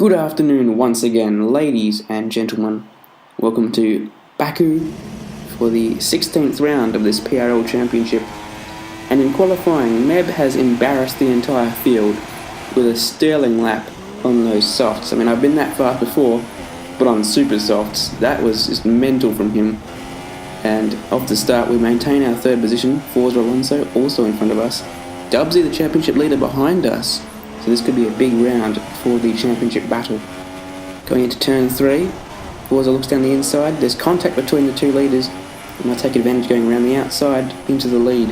Good afternoon once again, ladies and gentlemen. Welcome to Baku for the 16th round of this PRL championship. And in qualifying, Meb has embarrassed the entire field with a sterling lap on those softs. I mean, I've been that fast before, but on super softs, that was just mental from him. And off the start, we maintain our third position. Forza Alonso also in front of us. Dubsy, the championship leader, behind us. So this could be a big round for the championship battle. Going into turn 3, Forza looks down the inside. There's contact between the two leaders, and I take advantage going around the outside into the lead.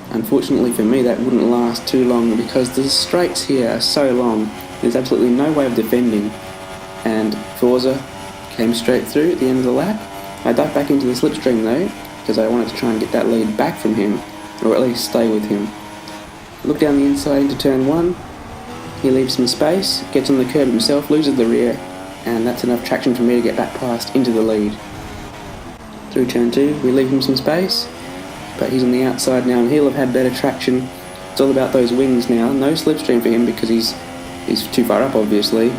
Unfortunately for me, that wouldn't last too long because the straights here are so long. There's absolutely no way of defending. And Forza came straight through at the end of the lap. I ducked back into the slipstream though, because I wanted to try and get that lead back from him, or at least stay with him. Look down the inside into turn 1. He leaves some space, gets on the curb himself, loses the rear, and that's enough traction for me to get back past into the lead. Through turn 2, we leave him some space, but he's on the outside now and he'll have had better traction. It's all about those wings now. No slipstream for him because he's too far up, obviously.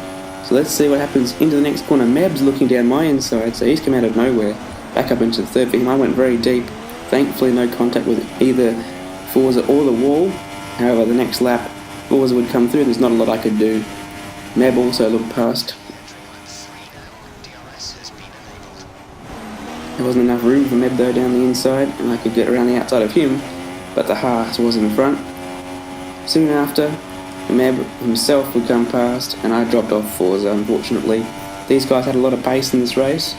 So let's see what happens into the next corner. Meb's looking down my inside, so he's come out of nowhere. Back up into the third for him. I went very deep. Thankfully no contact with either Forza or the wall. However, the next lap, Forza would come through, there's not a lot I could do. Meb also looked past. There wasn't enough room for Meb though down the inside, and I could get around the outside of him, but the Haas was in front. Soon after, Meb himself would come past, and I dropped off Forza, unfortunately. These guys had a lot of pace in this race.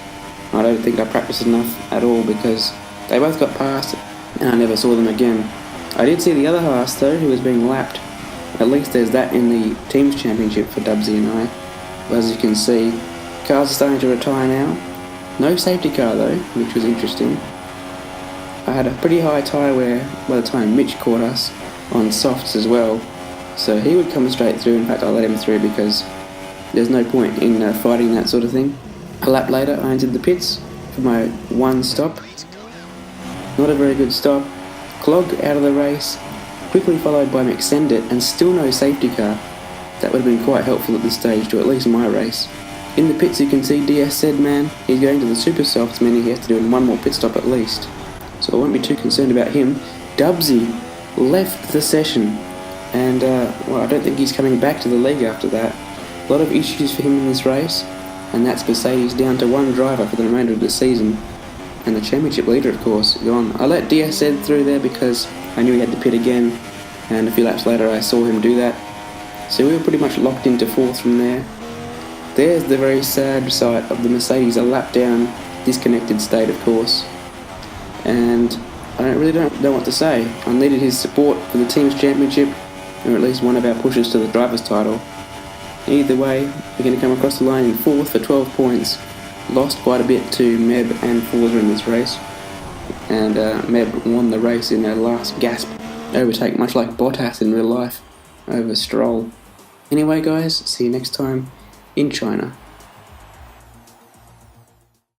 I don't think I practiced enough at all because they both got past, and I never saw them again. I did see the other Haas though, who was being lapped. At least there's that in the Teams Championship for Dubsy and I. As you can see, cars are starting to retire now. No safety car though, which was interesting. I had a pretty high tyre wear by the time Mitch caught us on softs as well. So he would come straight through. In fact, I let him through because there's no point in fighting that sort of thing. A lap later, I entered the pits for my one stop. Not a very good stop. Clog out of the race. Quickly followed by McSendit, and still no safety car. That would have been quite helpful at this stage to at least my race. In the pits you can see DS said man, he's going to the super softs, meaning he has to do one more pit stop at least. So I won't be too concerned about him. Dubsy left the session, and well, I don't think he's coming back to the league after that. A lot of issues for him in this race, and that's Mercedes down to one driver for the remainder of the season. And the championship leader, of course, gone. I let DS said through there because I knew he had to pit again, and a few laps later I saw him do that. So we were pretty much locked into 4th from there. There's the very sad sight of the Mercedes, a lap down, disconnected state of course. And I really don't know what to say. I needed his support for the Teams Championship, or at least one of our pushes to the driver's title. Either way, we're going to come across the line in 4th for 12 points. Lost quite a bit to Meb and Forza in this race. And Meb won the race in their last gasp overtake, much like Bottas in real life over Stroll. Anyway guys, see you next time in China.